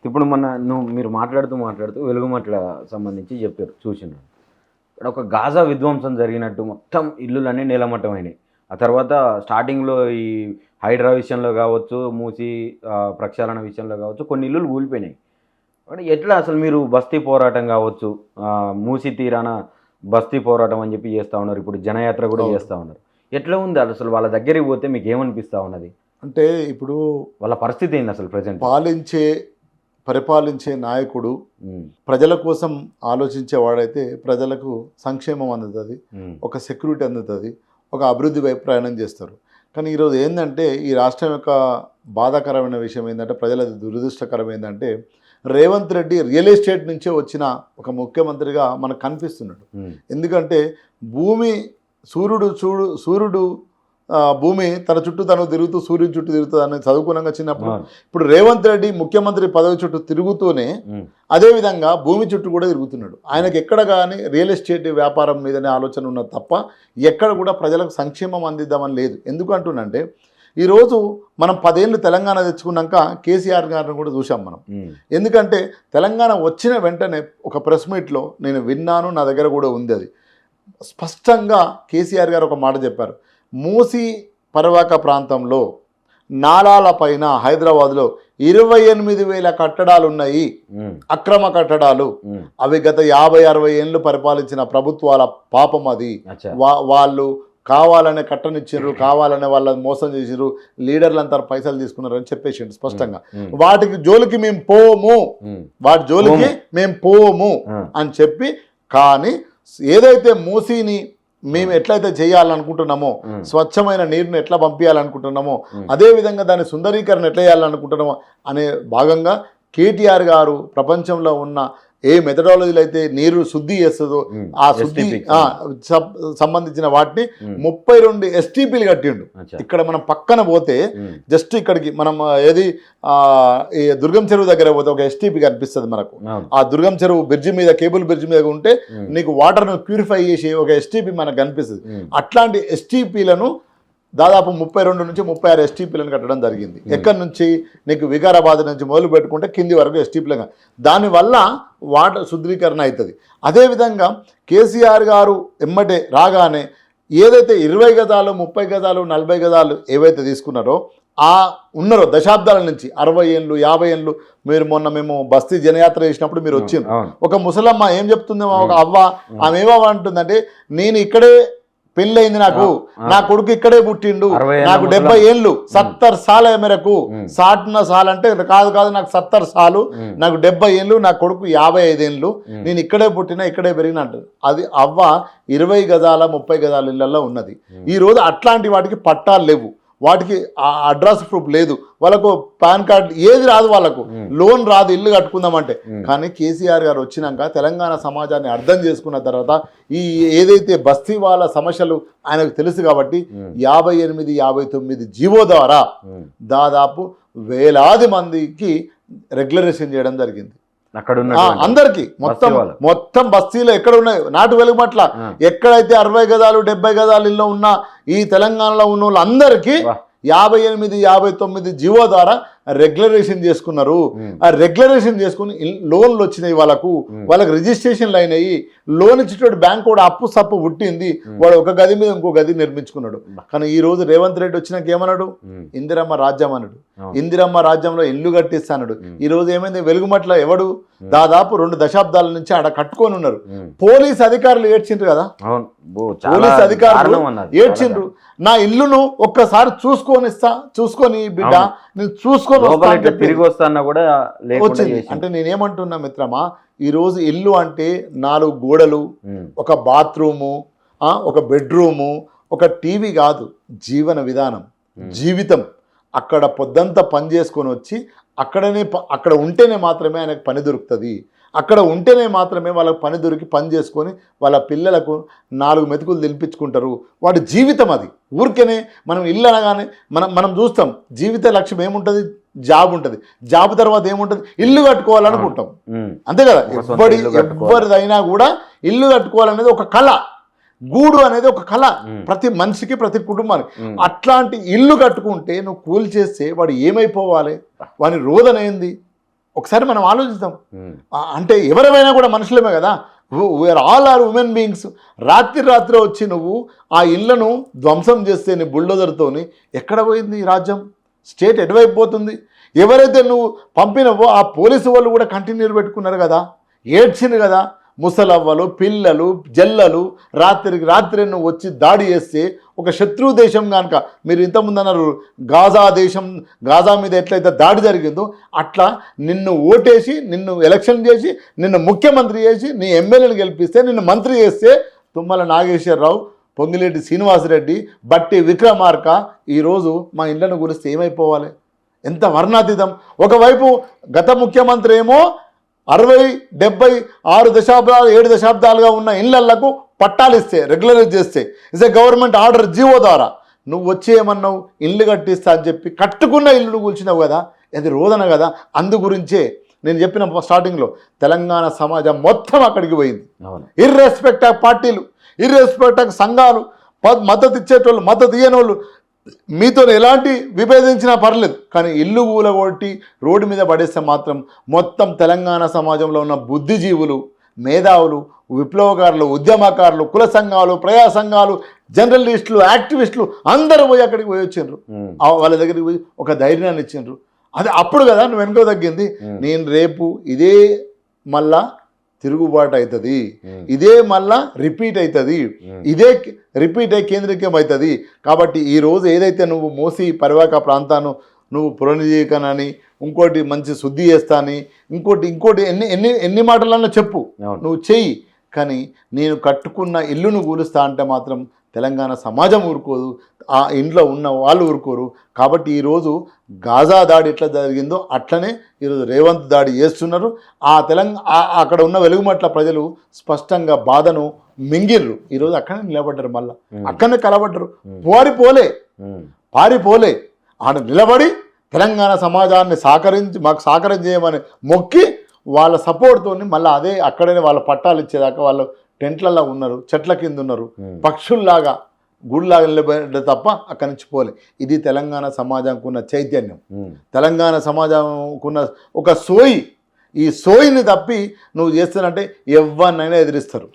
ఇప్పుడు మీరు మాట్లాడుతూ వెలుగుమట్ల సంబంధించి చెప్పారు చూసినాను. ఇక్కడ ఒక గాజా విధ్వంసం జరిగినట్టు మొత్తం ఇల్లులన్నీ నేలమట్టమైనాయి. ఆ తర్వాత స్టార్టింగ్లో ఈ హైడ్రా విషయంలో కావచ్చు, మూసి ప్రక్షాళన విషయంలో కావచ్చు, కొన్ని ఇల్లులు కూలిపోయినాయి. ఎట్లా అసలు మీరు బస్తీ పోరాటం కావచ్చు, మూసి తీరాన బస్తీ పోరాటం అని చెప్పి చేస్తూ ఉన్నారు, ఇప్పుడు జనయాత్ర కూడా చేస్తూ ఉన్నారు. ఎట్లా ఉంది అసలు వాళ్ళ దగ్గరికి పోతే మీకు ఏమనిపిస్తూ ఉన్నది? అంటే ఇప్పుడు వాళ్ళ పరిస్థితి ఏంది అసలు ప్రజెంట్? పరిపాలించే నాయకుడు ప్రజల కోసం ఆలోచించేవాడైతే ప్రజలకు సంక్షేమం అందుతుంది, ఒక సెక్యూరిటీ అందుతుంది, ఒక అభివృద్ధి వైపు ప్రయాణం చేస్తారు. కానీ ఈరోజు ఏంటంటే ఈ రాష్ట్రం యొక్క బాధాకరమైన విషయం ఏంటంటే, ప్రజల దురదృష్టకరం ఏంటంటే, రేవంత్ రెడ్డి రియల్ ఎస్టేట్ నుంచే వచ్చిన ఒక ముఖ్యమంత్రిగా మనకు కనిపిస్తున్నాడు. ఎందుకంటే సూర్యుడు భూమి తన చుట్టూ తను తిరుగుతూ సూర్యుని చుట్టూ తిరుగుతుంది అని చదువుకున్నాక చిన్నప్పుడు. ఇప్పుడు రేవంత్ రెడ్డి ముఖ్యమంత్రి పదవి చుట్టూ తిరుగుతూనే అదేవిధంగా భూమి చుట్టూ కూడా తిరుగుతున్నాడు. ఆయనకు ఎక్కడ కానీ రియల్ ఎస్టేట్ వ్యాపారం మీదనే ఆలోచన ఉన్నది తప్ప ఎక్కడ కూడా ప్రజలకు సంక్షేమం అందిద్దామని లేదు. ఎందుకంటున్నంటే ఈరోజు మనం 10 ఏళ్ళు తెలంగాణ తెచ్చుకున్నాక కేసీఆర్ గారిని కూడా చూసాం మనం. ఎందుకంటే తెలంగాణ వచ్చిన వెంటనే ఒక ప్రెస్ మీట్లో నేను విన్నాను, నా దగ్గర కూడా ఉంది, అది స్పష్టంగా కేసీఆర్ గారు ఒక మాట చెప్పారు. మూసి పరవాక ప్రాంతంలో నాలాల పైన హైదరాబాద్లో 28,000 కట్టడాలు ఉన్నాయి, అక్రమ కట్టడాలు. అవి గత 50-60 ఏళ్ళు పరిపాలించిన ప్రభుత్వాల పాపం అది. వాళ్ళు కావాలనే కట్టనిచ్చారు, కావాలనే వాళ్ళని మోసం చేసిరు, లీడర్లంతా పైసలు తీసుకున్నారు అని చెప్పేసిండు స్పష్టంగా. వాటి జోలికి మేము పోము అని చెప్పి, కానీ ఏదైతే మూసీని మేము ఎట్లయితే చేయాలనుకుంటున్నామో, స్వచ్ఛమైన నీరుని ఎట్లా పంపించాలనుకుంటున్నామో, అదేవిధంగా దాని సుందరీకరణ ఎట్లా చేయాలనుకుంటున్నామో అనే భాగంగా కేటీఆర్ గారు ప్రపంచంలో ఉన్న ఏ మెథడాలజీలు అయితే నీరు శుద్ధి చేస్తుందో ఆ శుద్ధి సంబంధించిన వాటిని 32 STPలు కట్టిండు. ఇక్కడ మనం పక్కన పోతే జస్ట్ ఇక్కడికి మనం ఏది ఈ దుర్గం చెరువు దగ్గర పోతే ఒక STP కనిపిస్తుంది మనకు. ఆ దుర్గం చెరువు బ్రిడ్జి మీద, కేబుల్ బ్రిడ్జి మీద ఉంటే నీకు వాటర్ను ప్యూరిఫై చేసి ఒక STP మనకు కనిపిస్తుంది. అట్లాంటి STPలను దాదాపు 32 నుంచి 36 STPలను కట్టడం జరిగింది. ఎక్కడి నుంచి నీకు వికారాబాద్ నుంచి మొదలు పెట్టుకుంటే కింది వరకు STPలుగా. దానివల్ల వాటర్ శుద్ధీకరణ అవుతుంది. అదేవిధంగా కేసీఆర్ గారు ఎమ్మటే రాగానే ఏదైతే 20 గజాలు, 30 గజాలు, 40 గజాలు ఏవైతే తీసుకున్నారో ఉన్నారో దశాబ్దాల నుంచి 60 ఏళ్ళు, 50 ఏళ్ళు. మేము బస్తీ జనయాత్ర చేసినప్పుడు మీరు వచ్చిండ్రు. ఒక ముసలమ్మ ఏం చెప్తుంది, ఒక అవ్వ, ఆమె ఏమంటుందంటే, నేను ఇక్కడే పెళ్ళయింది, నా కొడుకు ఇక్కడే పుట్టిండు, నాకు 70 ఏళ్ళు, 70 సాల మేరకు సాటున సాల్ అంటే కాదు నాకు 70 సాలు, నాకు 70 ఏళ్ళు, నా కొడుకు 55 ఏళ్ళు, నేను ఇక్కడే పుట్టినా ఇక్కడే పెరిగిన అంటారు. అది అవ్వ 20 గజాల 30 గజాల ఇళ్లలో ఉన్నది. ఈరోజు అట్లాంటి వాటికి పట్టాలు లేవు, వాటికి అడ్రస్ ప్రూఫ్ లేదు, వాళ్ళకు పాన్ కార్డు ఏది రాదు, వాళ్ళకు లోన్ రాదు ఇల్లు కట్టుకుందామంటే. కానీ కేసీఆర్ గారు వచ్చినాక తెలంగాణ సమాజాన్ని అర్థం చేసుకున్న తర్వాత ఈ ఏదైతే బస్తీ వాళ్ళ సమస్యలు ఆయనకు తెలుసు కాబట్టి 58-59 జీవో ద్వారా దాదాపు వేలాది మందికి రెగ్యులరేషన్ చేయడం జరిగింది. అందరికి మొత్తం బస్తీలో ఎక్కడ ఉన్నాయి, నాటు వెలుగుమట్ల ఎక్కడైతే 60 గజాలు 70 గజాలు ఇల్లు ఉన్న ఈ తెలంగాణలో ఉన్న వాళ్ళందరికీ 58-59 జీవో ద్వారా రెగ్యులరేషన్ చేసుకున్నారు. ఆ రెగ్యులరేషన్ చేసుకుని లోన్లు వచ్చినాయి, వాళ్ళకు రిజిస్ట్రేషన్లు అయినాయి, లోన్ ఇచ్చేటోడు బ్యాంక్ కూడా అప్పు సప్పు పుట్టింది, వాడు ఒక గది మీద ఇంకో గది నిర్మించుకున్నాడు. కానీ ఈ రోజు రేవంత్ రెడ్డి వచ్చినాక ఏమన్నాడు, ఇందిరమ్మ రాజ్యం అన్నాడు. ఇందిరమ్మ రాజ్యంలో ఇల్లు కట్టిస్తాడు. ఈ రోజు ఏమైంది, వెలుగుమట్ల ఎవడు దాదాపు 2 దశాబ్దాల నుంచి ఆడ కట్టుకొని ఉన్నారు. పోలీస్ అధికారులు ఏడ్చిండ్రు కదా, పోలీస్ అధికారులు ఏడ్చిండ్రు, నా ఇల్లును ఒక్కసారి చూసుకొని బిడ్డ నేను చూసుకొని తిరిగి వస్తాను కూడా వచ్చింది. అంటే నేనేమంటున్నా మిత్రమా, ఈరోజు ఇల్లు అంటే 4 గోడలు, ఒక బాత్రూము, ఒక బెడ్రూము, ఒక టీవీ కాదు, జీవన విధానం, జీవితం. అక్కడ పొద్దంతా పని చేసుకొని వచ్చి అక్కడ ఉంటేనే మాత్రమే ఆయనకు పని దొరుకుతుంది, అక్కడ ఉంటేనే మాత్రమే వాళ్ళకి పని దొరికి పని చేసుకొని వాళ్ళ పిల్లలకు 4 మెతుకులు తినిపించుకుంటారు. వాడి జీవితం అది. ఊరికేనే మనం ఇల్లు అనగానే మనం చూస్తాం, జీవిత లక్ష్యం ఏముంటుంది, జాబ్ ఉంటుంది, జాబ్ తర్వాత ఏముంటుంది, ఇల్లు కట్టుకోవాలనుకుంటాం, అంతే కదా. ఎవరిదైనా కూడా ఇల్లు కట్టుకోవాలనేది ఒక కళ, గూడు అనేది ఒక కళ, ప్రతి మనిషికి ప్రతి కుటుంబానికి. అట్లాంటి ఇల్లు కట్టుకుంటే నువ్వు కూల్ చేస్తే వాడు ఏమైపోవాలి, వాని రోదన ఏంది, ఒకసారి మనం ఆలోచిద్దాం. అంటే ఎవరైనా కూడా మనుషులమే కదా, we are all are human beings. రాత్రి వచ్చి నువ్వు ఆ ఇళ్లను ధ్వంసం చేస్తే నీ బుల్డోజర్తోని ఎక్కడ పోయింది ఈ రాజ్యం? స్టేట్ ఎటువైపు పోతుంది? ఎవరైతే నువ్వు పంపినవో ఆ పోలీసు వాళ్ళు కూడా కంటిన్యూ పెట్టుకున్నారు కదా, ఏడ్చింది కదా. ముసలవ్వలు, పిల్లలు, జల్లలు రాత్రి నువ్వు వచ్చి దాడి చేస్తే ఒక శత్రు దేశం కనుక, మీరు ఇంతకుముందు అన్నారు గాజా మీద ఎట్లయితే దాడి జరిగిందో అట్లా నిన్ను ఓటేసి, నిన్ను ఎలక్షన్ చేసి, నిన్ను ముఖ్యమంత్రి చేసి, నీ ఎమ్మెల్యేలు గెలిపిస్తే, నిన్ను మంత్రి చేస్తే తుమ్మల నాగేశ్వరరావు, పొంగిలేటి శ్రీనివాసరెడ్డి, బట్టి విక్రమార్క ఈరోజు మా ఇళ్లను గురిస్తే ఏమైపోవాలి? ఎంత వర్ణాతీతం. ఒకవైపు గత ముఖ్యమంత్రి ఏమో 60, 70, 6 దశాబ్దాలు 7 దశాబ్దాలుగా ఉన్న ఇళ్లకు పట్టాలు ఇస్తే, రెగ్యులరైజ్ చేస్తే, is a government order GO ద్వారా నువ్వు వచ్చి ఏమన్నావు, ఇల్లు కట్టిస్తా అని చెప్పి కట్టుకున్న ఇల్లు కూల్చినావు కదా, అది రోదన కదా. అందు గురించే నేను చెప్పిన స్టార్టింగ్లో తెలంగాణ సమాజం మొత్తం అక్కడికి పోయింది. ఇర్రెస్పెక్ట్ ఆఫ్ పార్టీలు, ఇర్రెస్పెక్ట్ ఆఫ్ సంఘాలు, మద్దతు ఇచ్చేటోళ్ళు, మద్దతు ఇయ్యని వాళ్ళు, మీతో ఎలాంటి విభేదించినా పర్లేదు, కానీ ఇల్లు కూలగొట్టి రోడ్డు మీద పడేస్తే మాత్రం మొత్తం తెలంగాణ సమాజంలో ఉన్న బుద్ధిజీవులు, మేధావులు, విప్లవకారులు, ఉద్యమకారులు, కుల సంఘాలు, ప్రజా సంఘాలు, జర్నలిస్టులు, యాక్టివిస్టులు అందరూ పోయి అక్కడికి పోయి వచ్చిండ్రు. వాళ్ళ దగ్గరికి పోయి ఒక ధైర్యాన్ని ఇచ్చిండ్రు. అది అప్పుడు కదా నువ్వు వెనుక తగ్గింది. నేను రేపు ఇదే మళ్ళా తిరుగుబాటు అవుతుంది, ఇదే మళ్ళా రిపీట్ అవుతుంది, ఇదే రిపీట్ అయ్యి కేంద్రీకం అవుతుంది. కాబట్టి ఈరోజు ఏదైతే నువ్వు మోసి పరివాహక ప్రాంతాన్ని నువ్వు పునరుజ్జీవికనని, ఇంకోటి మంచి శుద్ధి చేస్తా అని, ఇంకోటి ఎన్ని మాటలన్నా చెప్పు, నువ్వు చెయ్యి. కానీ నేను కట్టుకున్న ఇల్లును కూలుస్తా అంటే మాత్రం తెలంగాణ సమాజం ఊరుకోదు, ఆ ఇంట్లో ఉన్న వాళ్ళు ఊరుకోరు. కాబట్టి ఈరోజు గాజా దాడి ఎట్లా జరిగిందో అట్లనే ఈరోజు రేవంత్ దాడి చేస్తున్నారు. అక్కడ ఉన్న వెలుగుమట్ల ప్రజలు స్పష్టంగా బాధను మింగిర్రు. ఈరోజు అక్కడనే నిలబడ్డారు, మళ్ళీ అక్కడనే కలబడ్డారు, పారిపోలే. ఆడ నిలబడి తెలంగాణ సమాజాన్ని మాకు సహకరం చేయమని మొక్కి వాళ్ళ సపోర్ట్తో మళ్ళీ అదే అక్కడనే వాళ్ళ పట్టాలు ఇచ్చేదాకా వాళ్ళు టెంట్లలో ఉన్నారు, చెట్ల కింద ఉన్నారు, పక్షుల్లాగా గుడిలాగా నిలబడ్డ తప్ప అక్కడి నుంచి పోలే. ఇది తెలంగాణ సమాజంకు ఉన్న చైతన్యం, తెలంగాణ సమాజంకున్న ఒక సోయి. ఈ సోయిని తప్పి నువ్వు చేస్తానంటే ఎవరినైనా ఎదిరిస్తారు.